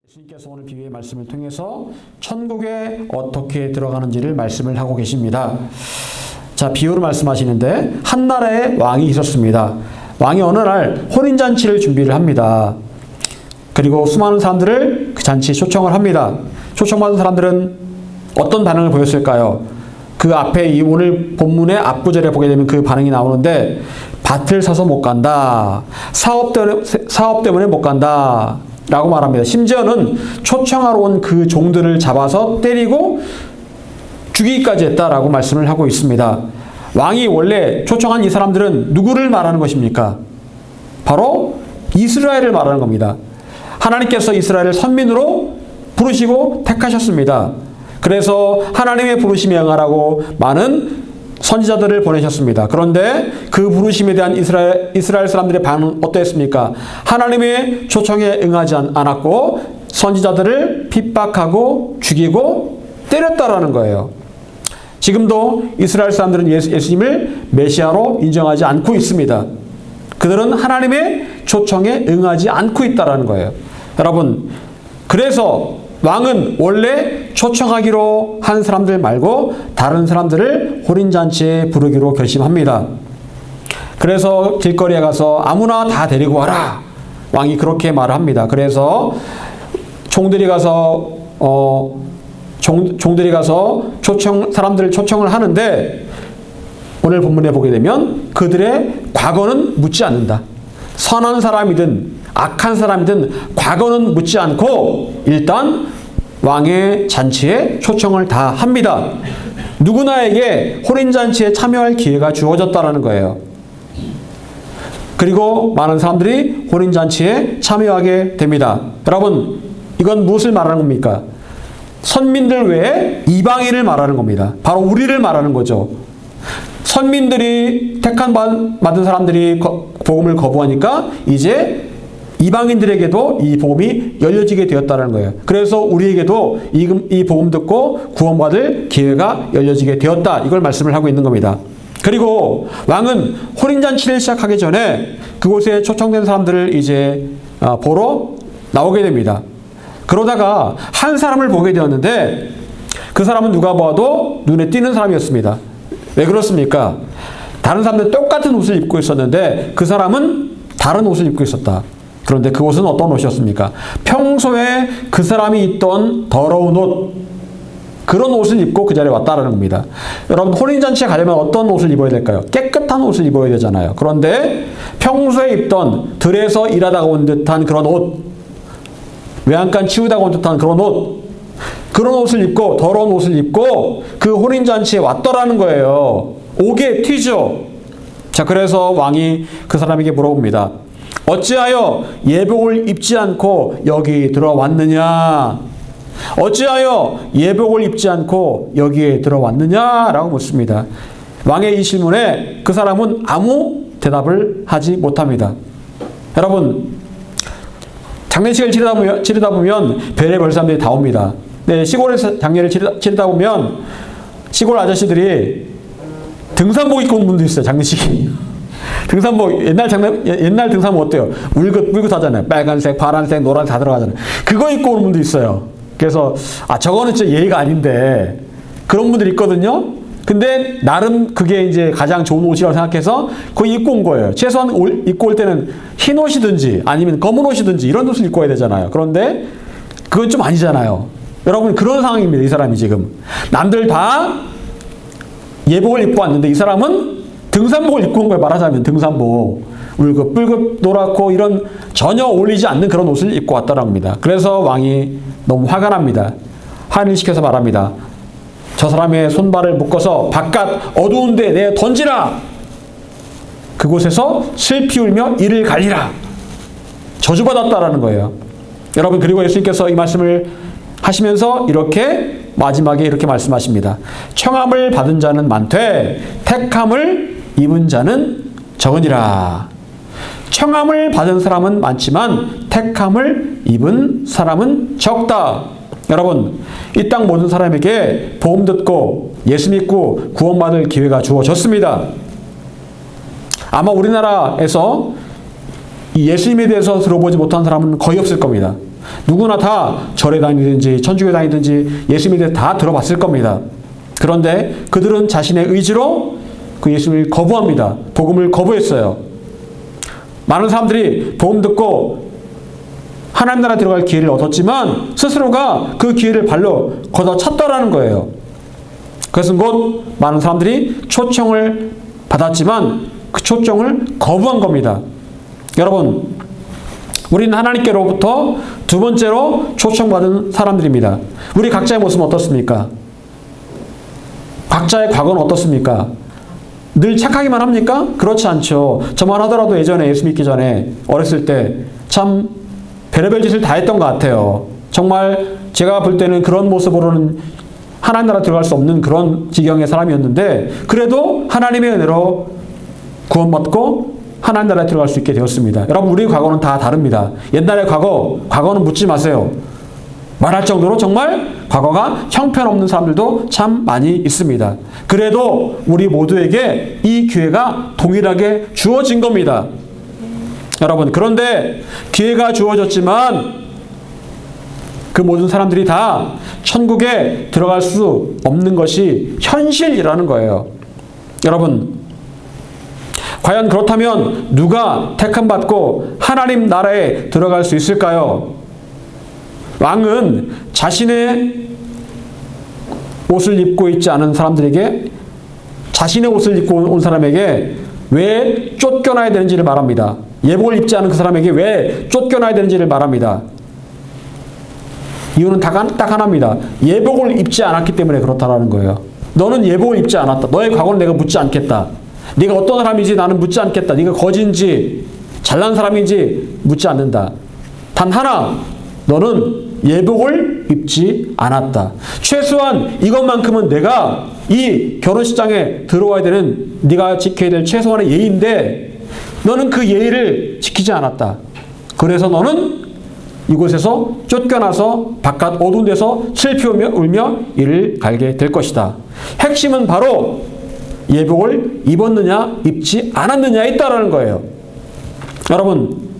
예수님께서 오늘 비유의 말씀을 통해서 천국에 어떻게 들어가는지를 말씀을 하고 계십니다. 자, 비유로 말씀하시는데 한 나라에 왕이 있었습니다. 왕이 어느 날 혼인잔치를 준비를 합니다. 그리고 수많은 사람들을 그 잔치에 초청을 합니다. 초청받은 사람들은 어떤 반응을 보였을까요? 그 앞에 이 오늘 본문의 앞구절에 보게 되면 그 반응이 나오는데 밭을 사서 못 간다. 사업 때문에 못 간다. 라고 말합니다. 심지어는 초청하러 온 그 종들을 잡아서 때리고 죽이기까지 했다라고 말씀을 하고 있습니다. 왕이 원래 초청한 이 사람들은 누구를 말하는 것입니까? 바로 이스라엘을 말하는 겁니다. 하나님께서 이스라엘을 선민으로 부르시고 택하셨습니다. 그래서 하나님의 부르심에 응하라고 많은 선지자들을 보내셨습니다. 그런데 그 부르심에 대한 이스라엘 사람들의 반응은 어땠습니까? 하나님의 초청에 응하지 않았고 선지자들을 핍박하고 죽이고 때렸다라는 거예요. 지금도 이스라엘 사람들은 예수님을 메시아로 인정하지 않고 있습니다. 그들은 하나님의 초청에 응하지 않고 있다라는 거예요. 여러분, 그래서 왕은 원래 초청하기로 한 사람들 말고 다른 사람들을 혼인잔치에 부르기로 결심합니다. 그래서 길거리에 가서 아무나 다 데리고 와라. 왕이 그렇게 말을 합니다. 그래서 종들이 가서 사람들을 초청을 하는데 오늘 본문에 보게 되면 그들의 과거는 묻지 않는다. 선한 사람이든 악한 사람이든 과거는 묻지 않고 일단 왕의 잔치에 초청을 다 합니다. 누구나에게 혼인잔치에 참여할 기회가 주어졌다는 거예요. 그리고 많은 사람들이 혼인잔치에 참여하게 됩니다. 여러분, 이건 무엇을 말하는 겁니까? 선민들 외에 이방인을 말하는 겁니다. 바로 우리를 말하는 거죠. 선민들이 택한 받은 사람들이 복음을 거부하니까 이제 이방인들에게도 이 복음이 열려지게 되었다는 거예요. 그래서 우리에게도 이 복음 듣고 구원받을 기회가 열려지게 되었다. 이걸 말씀을 하고 있는 겁니다. 그리고 왕은 혼인잔치를 시작하기 전에 그곳에 초청된 사람들을 이제 보러 나오게 됩니다. 그러다가 한 사람을 보게 되었는데 그 사람은 누가 봐도 눈에 띄는 사람이었습니다. 왜 그렇습니까? 다른 사람들 똑같은 옷을 입고 있었는데 그 사람은 다른 옷을 입고 있었다. 그런데 그 옷은 어떤 옷이었습니까? 평소에 그 사람이 입던 더러운 옷, 그런 옷을 입고 그 자리에 왔다라는 겁니다. 여러분, 혼인잔치에 가려면 어떤 옷을 입어야 될까요? 깨끗한 옷을 입어야 되잖아요. 그런데 평소에 입던 들에서 일하다가 온 듯한 그런 옷, 외양간 치우다가 온 듯한 그런 옷, 그런 옷을 입고 더러운 옷을 입고 그 혼인잔치에 왔더라는 거예요. 오게 튀죠. 자, 그래서 왕이 그 사람에게 물어봅니다. 어찌하여 예복을 입지 않고 여기 들어왔느냐? 어찌하여 예복을 입지 않고 여기에 들어왔느냐? 라고 묻습니다. 왕의 이 질문에 그 사람은 아무 대답을 하지 못합니다. 여러분, 장례식을 치르다 보면 별의별 사람들이 다 옵니다. 네, 시골에서 장례를 치르다 보면 시골 아저씨들이 등산복 입고 온 분도 있어요. 장례식이. 등산복, 옛날 등산복 어때요? 울긋불긋 하잖아요. 빨간색, 파란색, 노란색 다 들어가잖아요. 그거 입고 오는 분도 있어요. 그래서, 저거는 진짜 예의가 아닌데, 그런 분들이 있거든요? 근데, 나름 그게 이제 가장 좋은 옷이라고 생각해서, 그거 입고 온 거예요. 최소한 입고 올 때는 흰 옷이든지, 아니면 검은 옷이든지, 이런 옷을 입고 와야 되잖아요. 그런데, 그건 좀 아니잖아요. 여러분, 그런 상황입니다. 이 사람이 지금. 남들 다 예복을 입고 왔는데, 이 사람은 등산복을 입고 온 거예요. 말하자면 등산복. 울긋불긋 노랗고 이런 전혀 어울리지 않는 그런 옷을 입고 왔다는 겁니다. 그래서 왕이 너무 화가 납니다. 한일 시켜서 말합니다. 저 사람의 손발을 묶어서 바깥 어두운 데 내어 던지라. 그곳에서 슬피 울며 이를 갈리라. 저주받았다라는 거예요. 여러분, 그리고 예수님께서 이 말씀을 하시면서 이렇게 마지막에 이렇게 말씀하십니다. 청함을 받은 자는 많되 택함을 입은 자는 적으니라. 청함을 받은 사람은 많지만 택함을 입은 사람은 적다. 여러분, 이 땅 모든 사람에게 복음 듣고 예수 믿고 구원받을 기회가 주어졌습니다. 아마 우리나라에서 이 예수님에 대해서 들어보지 못한 사람은 거의 없을 겁니다. 누구나 다 절에 다니든지 천주교에 다니든지 예수님에 대해 다 들어봤을 겁니다. 그런데 그들은 자신의 의지로 그 예수님을 거부합니다. 복음을 거부했어요. 많은 사람들이 복음 듣고 하나님 나라 들어갈 기회를 얻었지만 스스로가 그 기회를 발로 걷어찼다라는 거예요. 그것은 곧 많은 사람들이 초청을 받았지만 그 초청을 거부한 겁니다. 여러분, 우리는 하나님께로부터 두 번째로 초청받은 사람들입니다. 우리 각자의 모습은 어떻습니까? 각자의 과거는 어떻습니까? 늘 착하기만 합니까? 그렇지 않죠. 저만 하더라도 예전에 예수 믿기 전에 어렸을 때 참 별의별 짓을 다 했던 것 같아요. 정말 제가 볼 때는 그런 모습으로는 하나님 나라 들어갈 수 없는 그런 지경의 사람이었는데 그래도 하나님의 은혜로 구원받고 하나님 나라에 들어갈 수 있게 되었습니다. 여러분, 우리 과거는 다 다릅니다. 옛날의 과거는 묻지 마세요. 말할 정도로 정말 과거가 형편없는 사람들도 참 많이 있습니다. 그래도 우리 모두에게 이 기회가 동일하게 주어진 겁니다. 여러분, 그런데 기회가 주어졌지만 그 모든 사람들이 다 천국에 들어갈 수 없는 것이 현실이라는 거예요. 여러분, 과연 그렇다면 누가 택함받고 하나님 나라에 들어갈 수 있을까요? 왕은 자신의 옷을 입고 있지 않은 사람들에게, 자신의 옷을 입고 온 사람에게 왜 쫓겨나야 되는지를 말합니다. 예복을 입지 않은 그 사람에게 왜 쫓겨나야 되는지를 말합니다. 이유는 딱 하나입니다. 예복을 입지 않았기 때문에 그렇다라는 거예요. 너는 예복을 입지 않았다. 너의 과거는 내가 묻지 않겠다. 네가 어떤 사람인지 나는 묻지 않겠다. 네가 거지인지 잘난 사람인지 묻지 않는다. 단 하나, 너는 예복을 입지 않았다. 최소한 이것만큼은 내가 이 결혼식장에 들어와야 되는, 네가 지켜야 될 최소한의 예의인데 너는 그 예의를 지키지 않았다. 그래서 너는 이곳에서 쫓겨나서 바깥 어두운 데서 슬피 울며 이를 갈게 될 것이다. 핵심은 바로 예복을 입었느냐 입지 않았느냐에 있다라는 거예요. 여러분,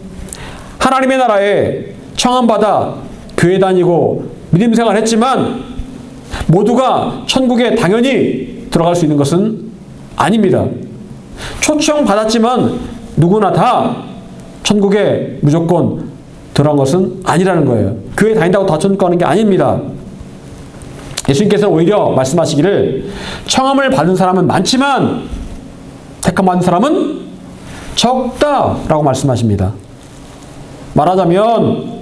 하나님의 나라에 청함받아 교회 다니고 믿음 생활했지만 모두가 천국에 당연히 들어갈 수 있는 것은 아닙니다. 초청받았지만 누구나 다 천국에 무조건 들어간 것은 아니라는 거예요. 교회 다닌다고 다 천국 가는 게 아닙니다. 예수님께서는 오히려 말씀하시기를 청함을 받은 사람은 많지만 택함받은 사람은 적다라고 말씀하십니다. 말하자면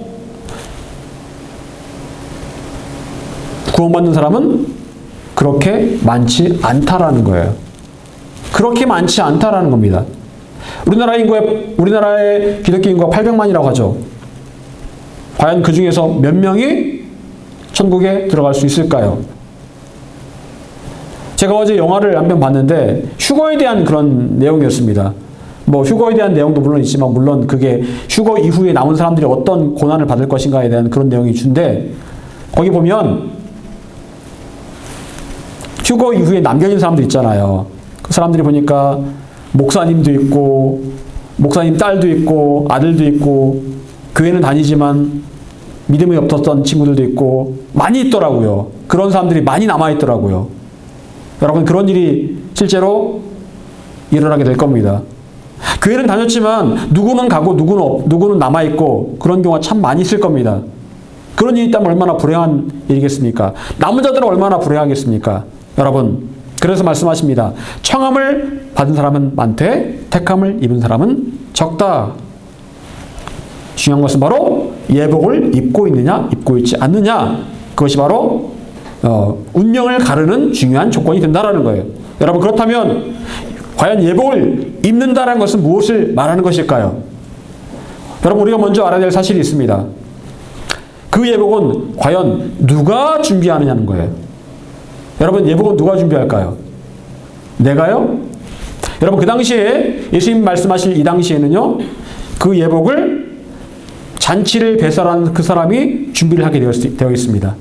구원받는 사람은 그렇게 많지 않다라는 거예요. 그렇게 많지 않다라는 겁니다. 우리나라의 기독교 인구가 800만이라고 하죠. 과연 그 중에서 몇 명이 천국에 들어갈 수 있을까요? 제가 어제 영화를 한 편 봤는데 휴거에 대한 그런 내용이었습니다. 뭐 휴거에 대한 내용도 물론 있지만 물론 그게 휴거 이후에 남은 사람들이 어떤 고난을 받을 것인가에 대한 그런 내용이 준데 거기 보면 휴거 이후에 남겨진 사람들 있잖아요. 그 사람들이 보니까 목사님도 있고 목사님 딸도 있고 아들도 있고 교회는 다니지만 믿음이 없었던 친구들도 있고 많이 있더라고요. 그런 사람들이 많이 남아있더라고요. 여러분, 그런 일이 실제로 일어나게 될 겁니다. 교회는 다녔지만 누구는 가고 누구는 남아있고 그런 경우가 참 많이 있을 겁니다. 그런 일이 있다면 얼마나 불행한 일이겠습니까? 남은 자들은 얼마나 불행하겠습니까? 여러분, 그래서 말씀하십니다. 청함을 받은 사람은 많되 택함을 입은 사람은 적다. 중요한 것은 바로 예복을 입고 있느냐 입고 있지 않느냐, 그것이 바로 운명을 가르는 중요한 조건이 된다라는 거예요. 여러분, 그렇다면 과연 예복을 입는다라는 것은 무엇을 말하는 것일까요? 여러분, 우리가 먼저 알아야 될 사실이 있습니다. 그 예복은 과연 누가 준비하느냐는 거예요. 여러분, 예복은 누가 준비할까요? 내가요? 여러분, 그 당시에 예수님 말씀하실 이 당시에는요, 그 예복을 잔치를 배설한 그 사람이 준비를 하게 되어 있습니다.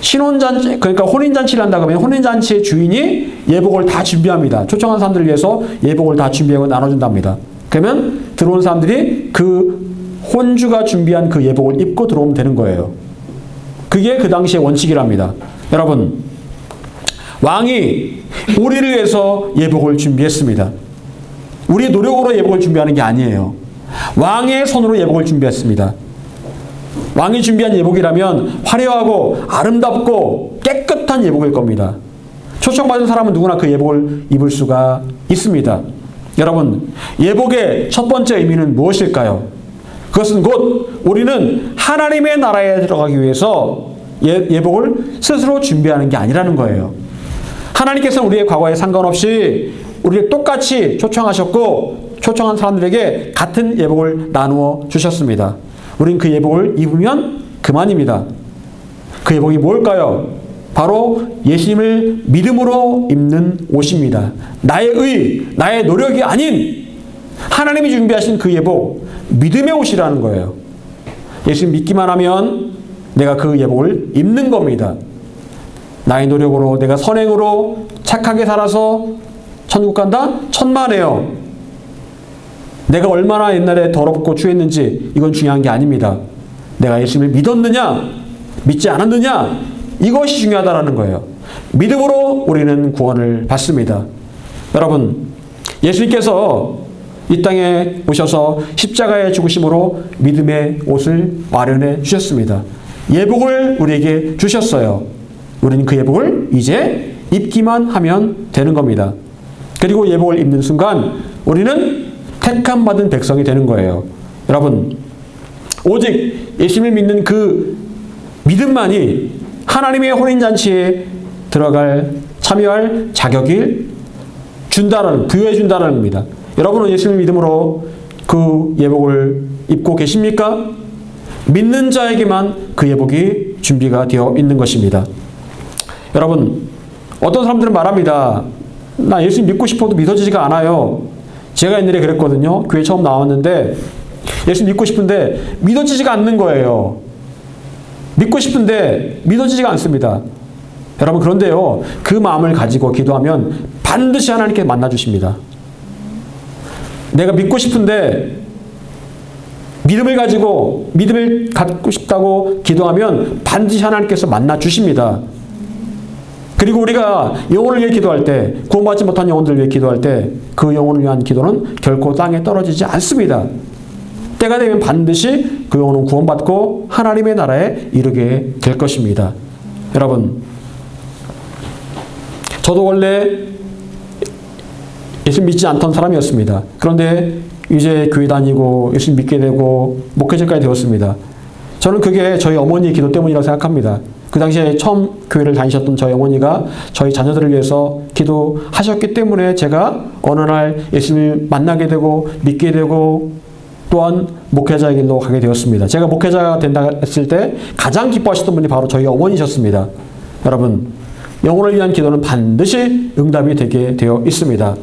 신혼잔치, 그러니까 혼인잔치를 한다고 하면 혼인잔치의 주인이 예복을 다 준비합니다. 초청한 사람들을 위해서 예복을 다 준비하고 나눠준답니다. 그러면 들어온 사람들이 그 혼주가 준비한 그 예복을 입고 들어오면 되는 거예요. 그게 그 당시의 원칙이랍니다. 여러분, 왕이 우리를 위해서 예복을 준비했습니다. 우리의 노력으로 예복을 준비하는 게 아니에요. 왕의 손으로 예복을 준비했습니다. 왕이 준비한 예복이라면 화려하고 아름답고 깨끗한 예복일 겁니다. 초청받은 사람은 누구나 그 예복을 입을 수가 있습니다. 여러분, 예복의 첫 번째 의미는 무엇일까요? 그것은 곧 우리는 하나님의 나라에 들어가기 위해서 예복을 스스로 준비하는 게 아니라는 거예요. 하나님께서 우리의 과거에 상관없이 우리를 똑같이 초청하셨고 초청한 사람들에게 같은 예복을 나누어 주셨습니다. 우린 그 예복을 입으면 그만입니다. 그 예복이 뭘까요? 바로 예수님을 믿음으로 입는 옷입니다. 나의 노력이 아닌 하나님이 준비하신 그 예복, 믿음의 옷이라는 거예요. 예수님 믿기만 하면 내가 그 예복을 입는 겁니다. 나의 노력으로, 내가 선행으로 착하게 살아서 천국 간다? 천만에요. 내가 얼마나 옛날에 더럽고 추했는지 이건 중요한 게 아닙니다. 내가 예수님을 믿었느냐, 믿지 않았느냐, 이것이 중요하다는 거예요. 믿음으로 우리는 구원을 받습니다. 여러분, 예수님께서 이 땅에 오셔서 십자가의 죽으심으로 믿음의 옷을 마련해 주셨습니다. 예복을 우리에게 주셨어요. 우리는 그 예복을 이제 입기만 하면 되는 겁니다. 그리고 예복을 입는 순간 우리는 택함 받은 백성이 되는 거예요. 여러분, 오직 예수님을 믿는 그 믿음만이 하나님의 혼인잔치에 참여할 자격을 부여해 준다는 겁니다. 여러분은 예수님을 믿음으로 그 예복을 입고 계십니까? 믿는 자에게만 그 예복이 준비가 되어 있는 것입니다. 여러분, 어떤 사람들은 말합니다. 나 예수님 믿고 싶어도 믿어지지가 않아요. 제가 옛날에 그랬거든요. 교회 처음 나왔는데 예수님 믿고 싶은데 믿어지지가 않는 거예요. 믿고 싶은데 믿어지지가 않습니다. 여러분, 그런데요, 그 마음을 가지고 기도하면 반드시 하나님께 만나주십니다. 내가 믿고 싶은데 믿음을 갖고 싶다고 기도하면 반드시 하나님께서 만나주십니다. 그리고 우리가 영혼을 위해 기도할 때, 구원받지 못한 영혼들을 위해 기도할 때 그 영혼을 위한 기도는 결코 땅에 떨어지지 않습니다. 때가 되면 반드시 그 영혼은 구원받고 하나님의 나라에 이르게 될 것입니다. 여러분, 저도 원래 예수 믿지 않던 사람이었습니다. 그런데 이제 교회 다니고 예수 믿게 되고 목회자까지 되었습니다. 저는 그게 저희 어머니의 기도 때문이라고 생각합니다. 그 당시에 처음 교회를 다니셨던 저희 어머니가 저희 자녀들을 위해서 기도하셨기 때문에 제가 어느 날 예수님을 만나게 되고 믿게 되고 또한 목회자의 길로 가게 되었습니다. 제가 목회자가 된다 했을 때 가장 기뻐하셨던 분이 바로 저희 어머니셨습니다. 여러분, 영혼을 위한 기도는 반드시 응답이 되게 되어 있습니다.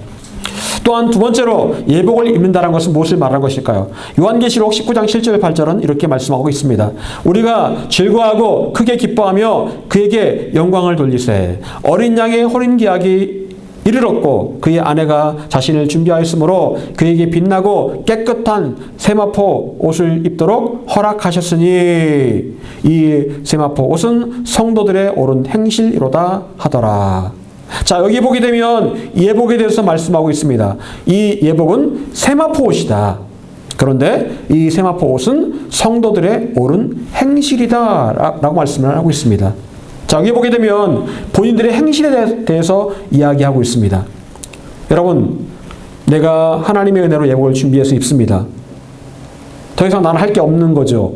또한 두 번째로 예복을 입는다는 것은 무엇을 말하는 것일까요? 요한계시록 19장 7절 8절은 이렇게 말씀하고 있습니다. 우리가 즐거워하고 크게 기뻐하며 그에게 영광을 돌리세. 어린 양의 혼인계약이 이르렀고 그의 아내가 자신을 준비하였으므로 그에게 빛나고 깨끗한 세마포 옷을 입도록 허락하셨으니 이 세마포 옷은 성도들의 옳은 행실이로다 하더라. 자, 여기 보게 되면 예복에 대해서 말씀하고 있습니다. 이 예복은 세마포 옷이다. 그런데 이 세마포 옷은 성도들의 옳은 행실이다 라고 말씀을 하고 있습니다. 자, 여기 보게 되면 본인들의 행실에 대해서 이야기하고 있습니다. 여러분, 내가 하나님의 은혜로 예복을 준비해서 입습니다. 더 이상 나는 할 게 없는 거죠.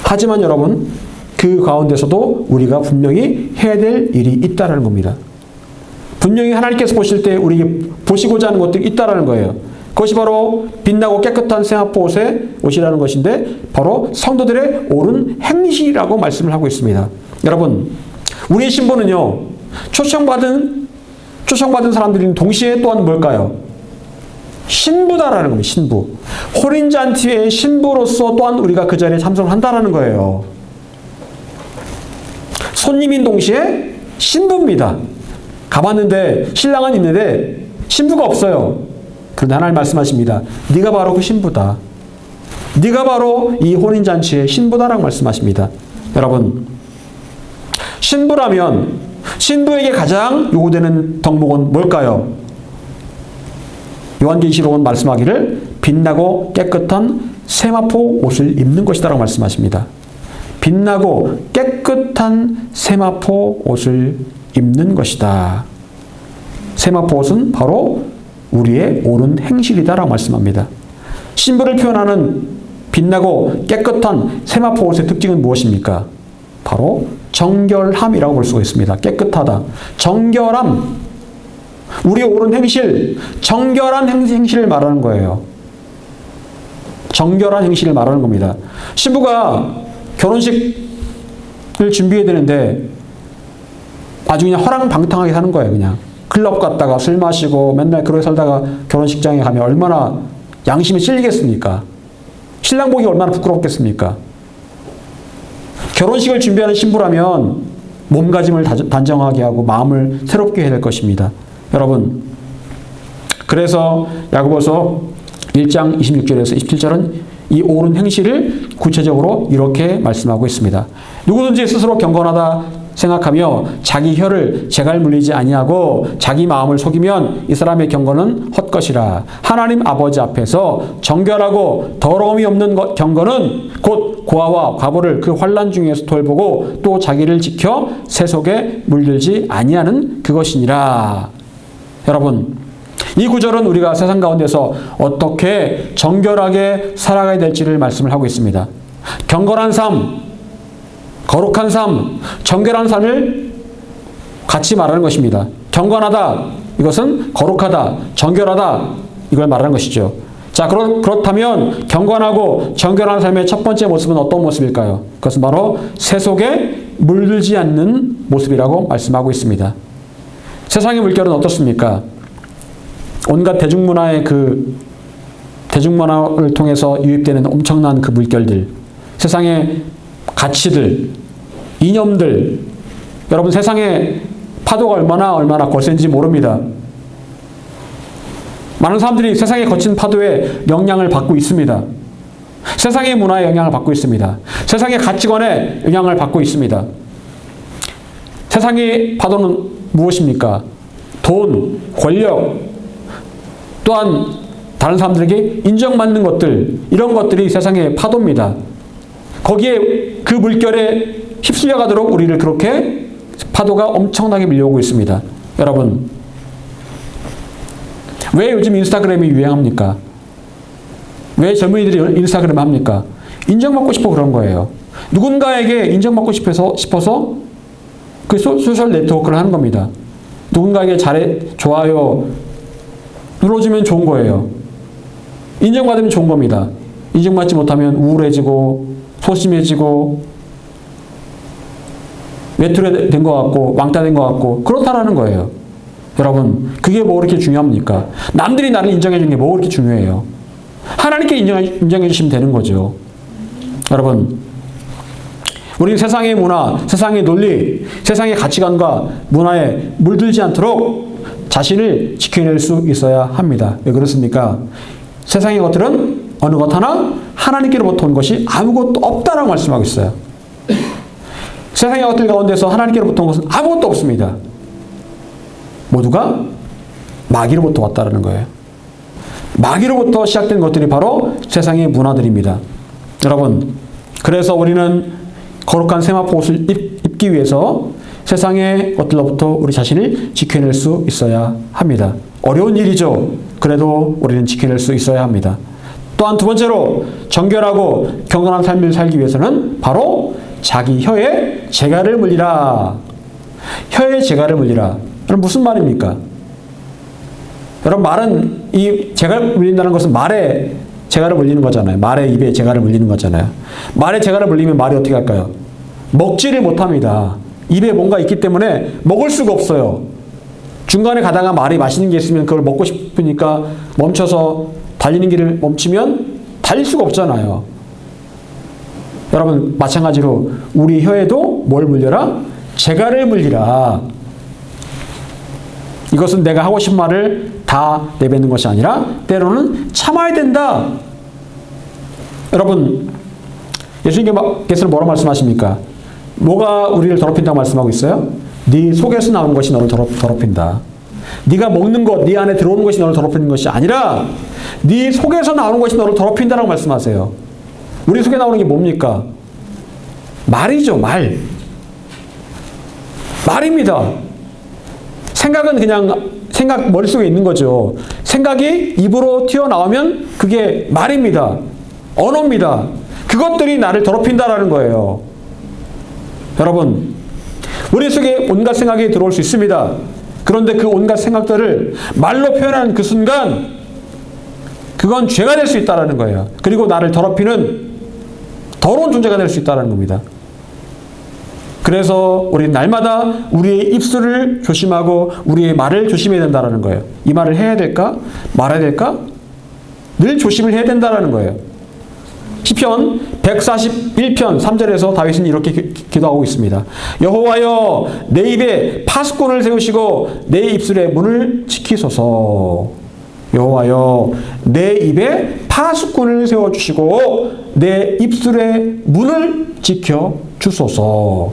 하지만 여러분, 그 가운데서도 우리가 분명히 해야 될 일이 있다는 겁니다. 분명히 하나님께서 보실 때 우리에게 보시고자 하는 것들이 있다는 거예요. 그것이 바로 빛나고 깨끗한 세마포 옷이라는 것인데 바로 성도들의 옳은 행실이라고 말씀을 하고 있습니다. 여러분, 우리의 신분은요, 초청받은 사람들이 동시에 또한 뭘까요? 신부다라는 겁니다. 신부. 혼인잔치의 신부로서 또한 우리가 그 자리에 참석을 한다는 거예요. 손님인 동시에 신부입니다. 가봤는데 신랑은 있는데 신부가 없어요. 그런데 하나님 말씀하십니다. 네가 바로 그 신부다. 네가 바로 이 혼인잔치의 신부다라고 말씀하십니다. 여러분, 신부라면 신부에게 가장 요구되는 덕목은 뭘까요? 요한계시록은 말씀하기를 빛나고 깨끗한 세마포 옷을 입는 것이다라고 말씀하십니다. 빛나고 깨끗한 세마포 옷을 입는 것이다. 세마포 옷은 바로 우리의 옳은 행실이다라고 말씀합니다. 신부를 표현하는 빛나고 깨끗한 세마포 옷의 특징은 무엇입니까? 바로 정결함이라고 볼 수가 있습니다. 깨끗하다. 정결함. 우리의 옳은 행실, 정결한 행실을 말하는 거예요. 정결한 행실을 말하는 겁니다. 신부가 결혼식을 준비해야 되는데 아주 그냥 허랑방탕하게 사는 거예요. 그냥 클럽 갔다가 술 마시고 맨날 그러게 살다가 결혼식장에 가면 얼마나 양심이 찔리겠습니까? 신랑 보기 얼마나 부끄럽겠습니까? 결혼식을 준비하는 신부라면 몸가짐을 단정하게 하고 마음을 새롭게 해야 될 것입니다. 여러분, 그래서 야고보서 1장 26절에서 27절은 이 옳은 행실을 구체적으로 이렇게 말씀하고 있습니다. 누구든지 스스로 경건하다 생각하며 자기 혀를 재갈 물리지 아니하고 자기 마음을 속이면 이 사람의 경건은 헛것이라. 하나님 아버지 앞에서 정결하고 더러움이 없는 경건은 곧 고아와 과부를 그 환난 중에서 돌보고 또 자기를 지켜 세속에 물들지 아니하는 그것이니라. 여러분, 이 구절은 우리가 세상 가운데서 어떻게 정결하게 살아가야 될지를 말씀을 하고 있습니다. 경건한 삶, 거룩한 삶, 정결한 삶을 같이 말하는 것입니다. 경건하다, 이것은 거룩하다, 정결하다, 이걸 말하는 것이죠. 자, 그렇다면 경건하고 정결한 삶의 첫 번째 모습은 어떤 모습일까요? 그것은 바로 세속에 물들지 않는 모습이라고 말씀하고 있습니다. 세상의 물결은 어떻습니까? 온갖 대중문화의 대중문화를 통해서 유입되는 엄청난 그 물결들, 세상의 가치들, 이념들, 여러분 세상의 파도가 얼마나 거센지 모릅니다. 많은 사람들이 세상의 거친 파도에 영향을 받고 있습니다. 세상의 문화에 영향을 받고 있습니다. 세상의 가치관에 영향을 받고 있습니다. 세상의 파도는 무엇입니까? 돈, 권력, 또한 다른 사람들에게 인정받는 것들, 이런 것들이 세상의 파도입니다. 거기에 그 물결에 휩쓸려 가도록 우리를 그렇게 파도가 엄청나게 밀려오고 있습니다. 여러분, 왜 요즘 인스타그램이 유행합니까? 왜 젊은이들이 인스타그램 합니까? 인정받고 싶어 그런 거예요. 누군가에게 인정받고 싶어서 그 소셜 네트워크를 하는 겁니다. 누군가에게 좋아요 눌러주면 좋은 거예요. 인정받으면 좋은 겁니다. 인정받지 못하면 우울해지고 소심해지고 외톨이된 것 같고 왕따된 것 같고 그렇다라는 거예요. 여러분, 그게 뭐 그렇게 중요합니까? 남들이 나를 인정해 주는 게 뭐 그렇게 중요해요? 하나님께 인정해 주시면 되는 거죠. 여러분, 우리 세상의 문화, 세상의 논리, 세상의 가치관과 문화에 물들지 않도록 자신을 지켜낼 수 있어야 합니다. 왜 그렇습니까? 세상의 것들은 어느 것 하나 하나님께로부터 온 것이 아무것도 없다라고 말씀하고 있어요. 세상의 것들 가운데서 하나님께로부터 온 것은 아무것도 없습니다. 모두가 마귀로부터 왔다는 거예요. 마귀로부터 시작된 것들이 바로 세상의 문화들입니다. 여러분, 그래서 우리는 거룩한 세마포 옷을 입기 위해서 세상의 것들로부터 우리 자신을 지켜낼 수 있어야 합니다. 어려운 일이죠. 그래도 우리는 지켜낼 수 있어야 합니다. 또한 두 번째로 정결하고 경건한 삶을 살기 위해서는 바로 자기 혀에 재갈을 물리라. 혀에 재갈을 물리라. 여러분, 무슨 말입니까? 여러분, 말은 이 재갈 물린다는 것은 말에 재갈을 물리는 거잖아요. 말에 입에 재갈을 물리는 거잖아요. 말에 재갈을 물리면 말이 어떻게 할까요? 먹지를 못합니다. 입에 뭔가 있기 때문에 먹을 수가 없어요. 중간에 가다가 말이 맛있는 게 있으면 그걸 먹고 싶으니까 멈춰서 달리는 길을 멈추면 달릴 수가 없잖아요. 여러분, 마찬가지로 우리 혀에도 뭘 물려라? 재갈을 물리라. 이것은 내가 하고 싶은 말을 다 내뱉는 것이 아니라 때로는 참아야 된다. 여러분, 예수님께서는 뭐라고 말씀하십니까? 뭐가 우리를 더럽힌다고 말씀하고 있어요? 네 속에서 나오는 것이 너를 더럽힌다. 네가 먹는 것, 네 안에 들어오는 것이 너를 더럽히는 것이 아니라 네 속에서 나오는 것이 너를 더럽힌다라고 말씀하세요. 우리 속에 나오는 게 뭡니까? 말이죠, 말. 말입니다. 생각은 그냥 생각 머릿속에 있는 거죠. 생각이 입으로 튀어나오면 그게 말입니다. 언어입니다. 그것들이 나를 더럽힌다라는 거예요. 여러분, 우리 속에 온갖 생각이 들어올 수 있습니다. 그런데 그 온갖 생각들을 말로 표현하는 그 순간 그건 죄가 될 수 있다는 거예요. 그리고 나를 더럽히는 더러운 존재가 될 수 있다는 겁니다. 그래서 우리는 날마다 우리의 입술을 조심하고 우리의 말을 조심해야 된다는 거예요. 이 말을 해야 될까? 말해야 될까? 늘 조심을 해야 된다는 거예요. 시편 141편 3절에서 다윗은 이렇게 기도하고 있습니다. 여호와여, 내 입에 파수꾼을 세우시고 내 입술의 문을 지키소서. 여호와여, 내 입에 파수꾼을 세워주시고 내 입술의 문을 지켜주소서.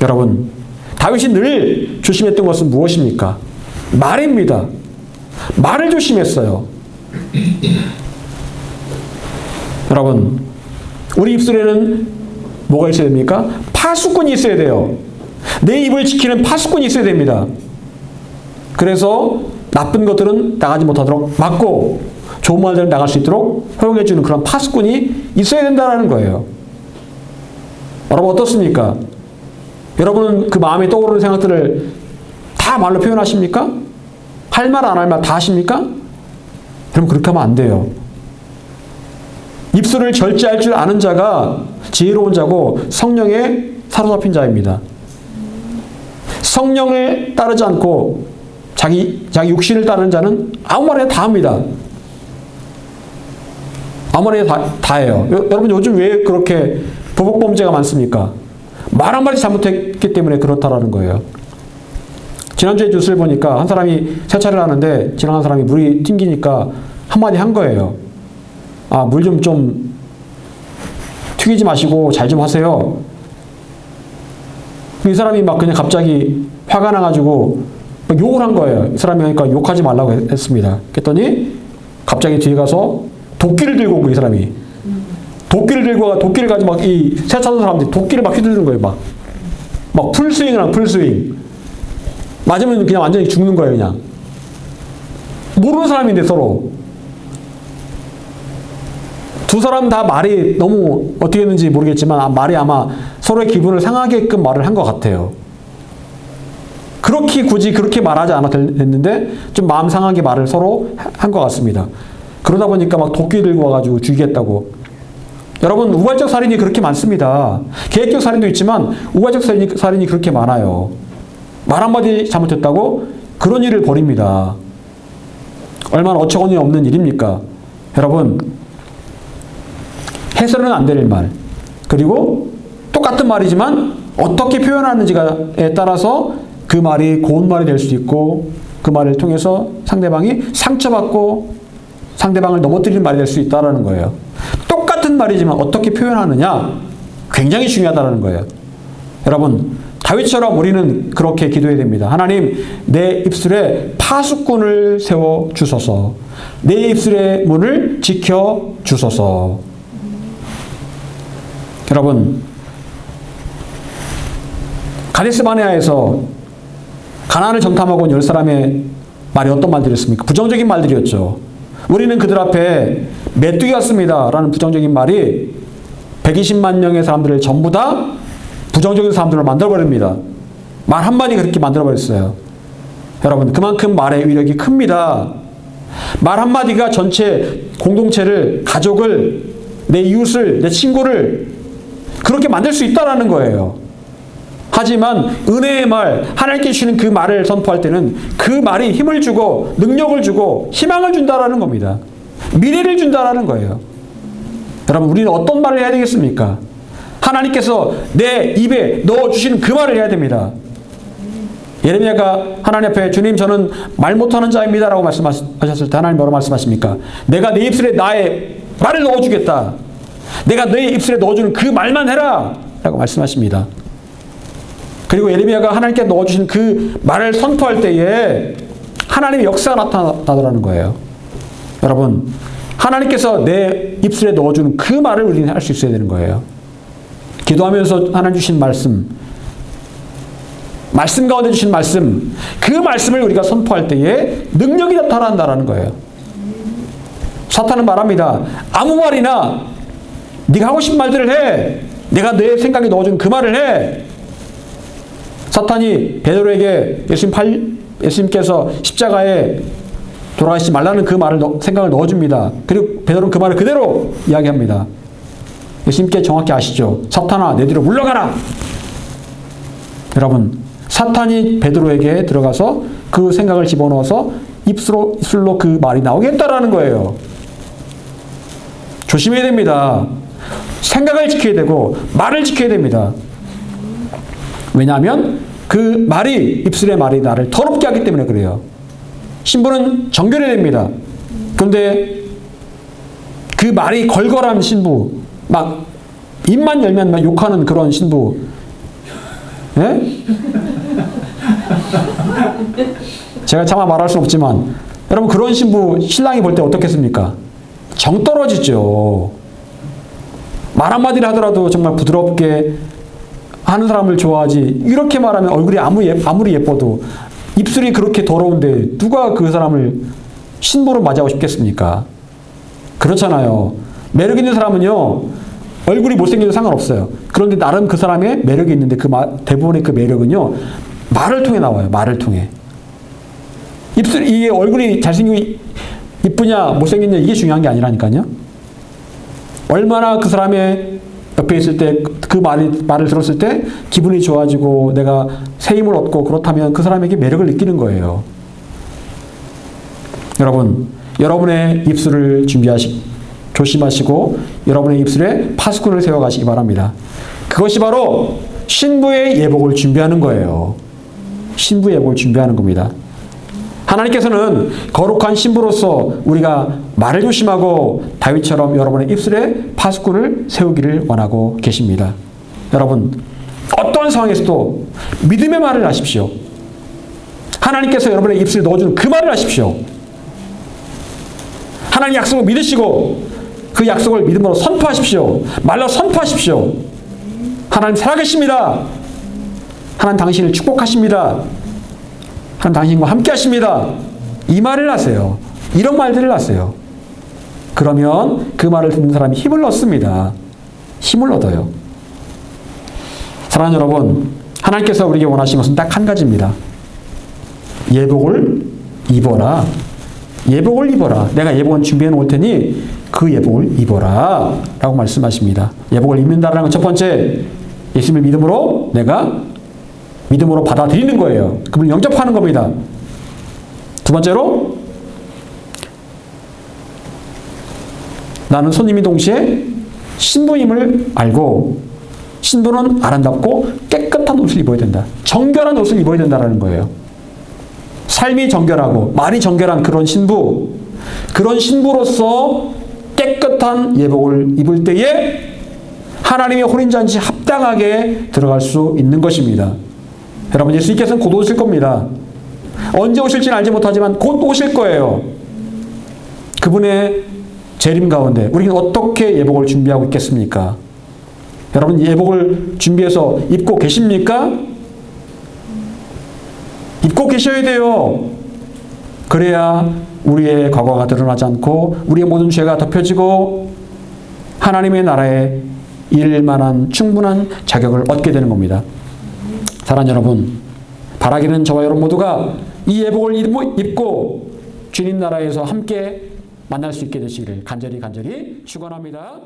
여러분, 다윗이 늘 조심했던 것은 무엇입니까? 말입니다. 말을 조심했어요. 여러분, 우리 입술에는 뭐가 있어야 됩니까? 파수꾼이 있어야 돼요. 내 입을 지키는 파수꾼이 있어야 됩니다. 그래서 나쁜 것들은 나가지 못하도록 막고 좋은 말들은 나갈 수 있도록 허용해주는 그런 파수꾼이 있어야 된다는 거예요. 여러분, 어떻습니까? 여러분은 그 마음에 떠오르는 생각들을 다 말로 표현하십니까? 할 말 안 할 말 다 하십니까? 그럼 그렇게 하면 안 돼요. 입술을 절제할 줄 아는 자가 지혜로운 자고 성령에 사로잡힌 자입니다. 성령을 따르지 않고 자기 육신을 따르는 자는 아무 말이나 다 합니다. 아무 말이나 다 해요. 여러분, 요즘 왜 그렇게 보복범죄가 많습니까? 말 한마디 잘못했기 때문에 그렇다라는 거예요. 지난주에 뉴스를 보니까 한 사람이 세차를 하는데 지나간 사람이 물이 튕기니까 한마디 한 거예요. 아, 물 좀 튀기지 마시고 잘 좀 하세요. 이 사람이 막 그냥 갑자기 화가 나가지고 막 욕을 한 거예요. 이 사람이 하니까 욕하지 말라고 했습니다. 그랬더니 갑자기 뒤에 가서 도끼를 들고 온 거예요, 이 사람이. 도끼를 들고 와, 도끼를 가지고 막 이 세차하는 사람들이 도끼를 막 휘두르는 거예요, 막 풀스윙을 한 풀스윙. 맞으면 그냥 완전히 죽는 거예요, 그냥. 모르는 사람인데 서로. 두 사람 다 말이 너무 어떻게 했는지 모르겠지만 말이 아마 서로의 기분을 상하게끔 말을 한 것 같아요. 굳이 그렇게 말하지 않아도 됐는데 좀 마음 상하게 말을 서로 한 것 같습니다. 그러다 보니까 막 도끼 들고 와가지고 죽이겠다고. 여러분, 우발적 살인이 그렇게 많습니다. 계획적 살인도 있지만 우발적 살인이 그렇게 많아요. 말 한마디 잘못했다고 그런 일을 벌입니다. 얼마나 어처구니 없는 일입니까? 여러분, 해서는 안 될 말, 그리고 똑같은 말이지만 어떻게 표현하는지에 따라서 그 말이 고운 말이 될 수도 있고 그 말을 통해서 상대방이 상처받고 상대방을 넘어뜨리는 말이 될 수 있다는 거예요. 똑같은 말이지만 어떻게 표현하느냐 굉장히 중요하다는 거예요. 여러분, 다윗처럼 우리는 그렇게 기도해야 됩니다. 하나님, 내 입술에 파수꾼을 세워주소서. 내 입술의 문을 지켜주소서. 여러분, 가데스 바네아에서 가나안을 정탐하고 온 10사람의 말이 어떤 말들이었습니까? 부정적인 말들이었죠. 우리는 그들 앞에 메뚜기 같습니다 라는 부정적인 말이 120만 명의 사람들을 전부 다 부정적인 사람들로 만들어버립니다. 말 한마디 그렇게 만들어버렸어요. 여러분, 그만큼 말의 위력이 큽니다. 말 한마디가 전체 공동체를, 가족을, 내 이웃을, 내 친구를 그렇게 만들 수 있다는 거예요. 하지만 은혜의 말, 하나님께 주시는 그 말을 선포할 때는 그 말이 힘을 주고 능력을 주고 희망을 준다는 겁니다. 미래를 준다는 거예요. 여러분, 우리는 어떤 말을 해야 되겠습니까? 하나님께서 내 입에 넣어주시는 그 말을 해야 됩니다. 예레미야가 하나님 앞에 주님, 저는 말 못하는 자입니다 라고 말씀하셨을 때 하나님 뭐라고 말씀하십니까? 내가 내 입술에 나의 말을 넣어주겠다. 내가 너의 입술에 넣어주는 그 말만 해라 라고 말씀하십니다. 그리고 예레미야가 하나님께 넣어주신 그 말을 선포할 때에 하나님의 역사가 나타나더라는 거예요. 여러분, 하나님께서 내 입술에 넣어주는 그 말을 우리는 할 수 있어야 되는 거예요. 기도하면서 하나님 주신 말씀 가운데 주신 말씀, 그 말씀을 우리가 선포할 때에 능력이 나타난다는 거예요. 사탄은 말합니다. 아무 말이나 네가 하고 싶은 말들을 해. 내가 내 생각에 넣어준 그 말을 해. 사탄이 베드로에게 예수님께서 십자가에 돌아가시지 말라는 그 생각을 넣어줍니다. 그리고 베드로는 그 말을 그대로 이야기합니다. 예수님께 정확히 아시죠? 사탄아, 내 뒤로 물러가라. 여러분, 사탄이 베드로에게 들어가서 그 생각을 집어넣어서 입술로 그 말이 나오게 했다라는 거예요. 조심해야 됩니다. 생각을 지켜야 되고 말을 지켜야 됩니다. 왜냐하면 그 말이, 입술의 말이 나를 더럽게 하기 때문에 그래요. 신부는 정결해야 됩니다. 그런데 그 말이 걸걸한 신부, 막 입만 열면 막 욕하는 그런 신부, 예? 제가 차마 말할 수 없지만 여러분, 그런 신부 신랑이 볼 때 어떻겠습니까? 정 떨어지죠. 말 한마디를 하더라도 정말 부드럽게 하는 사람을 좋아하지, 이렇게 말하면 얼굴이 아무리 예뻐도 입술이 그렇게 더러운데 누가 그 사람을 신부로 맞이하고 싶겠습니까? 그렇잖아요. 매력 있는 사람은요, 얼굴이 못생겨도 상관없어요. 그런데 나름 그 사람의 매력이 있는데 대부분의 그 매력은요, 말을 통해 나와요. 말을 통해. 이게 얼굴이 잘생기고 이쁘냐 못생겼냐 이게 중요한 게 아니라니까요. 얼마나 그 사람의 옆에 있을 때 그 말을 들었을 때 기분이 좋아지고 내가 새 힘을 얻고 그렇다면 그 사람에게 매력을 느끼는 거예요. 여러분, 여러분의 입술을 조심하시고 여러분의 입술에 파수꾼을 세워가시기 바랍니다. 그것이 바로 신부의 예복을 준비하는 거예요. 신부의 예복을 준비하는 겁니다. 하나님께서는 거룩한 신부로서 우리가 말을 조심하고 다윗처럼 여러분의 입술에 파수꾼을 세우기를 원하고 계십니다. 여러분, 어떠한 상황에서도 믿음의 말을 하십시오. 하나님께서 여러분의 입술에 넣어주는 그 말을 하십시오. 하나님 약속을 믿으시고 그 약속을 믿음으로 선포하십시오. 말로 선포하십시오. 하나님 살아계십니다. 하나님 당신을 축복하십니다. 하나님 당신과 함께 하십니다. 이 말을 하세요. 이런 말들을 하세요. 그러면 그 말을 듣는 사람이 힘을 얻습니다. 힘을 얻어요. 사랑하는 여러분, 하나님께서 우리에게 원하시는 것은 딱 한 가지입니다. 예복을 입어라. 예복을 입어라. 내가 예복은 준비해 놓을 테니 그 예복을 입어라 라고 말씀하십니다. 예복을 입는다는 건 첫 번째, 예수님을 믿음으로 받아들이는 거예요. 그분을 영접하는 겁니다. 두 번째로, 나는 손님이 동시에 신부임을 알고, 신부는 아름답고 깨끗한 옷을 입어야 된다. 정결한 옷을 입어야 된다는 거예요. 삶이 정결하고 말이 정결한 그런 신부로서 깨끗한 예복을 입을 때에 하나님의 혼인잔치 합당하게 들어갈 수 있는 것입니다. 여러분, 예수님께서는 곧 오실 겁니다. 언제 오실지는 알지 못하지만 곧 오실 거예요. 그분의 재림 가운데 우리는 어떻게 예복을 준비하고 있겠습니까? 여러분, 예복을 준비해서 입고 계십니까? 입고 계셔야 돼요. 그래야 우리의 과거가 드러나지 않고 우리의 모든 죄가 덮여지고 하나님의 나라에 이를 만한 충분한 자격을 얻게 되는 겁니다. 사랑하는 여러분, 바라기는 저와 여러분 모두가 이 예복을 입고 주님 나라에서 함께 만날 수 있게 되시기를 간절히 축원합니다.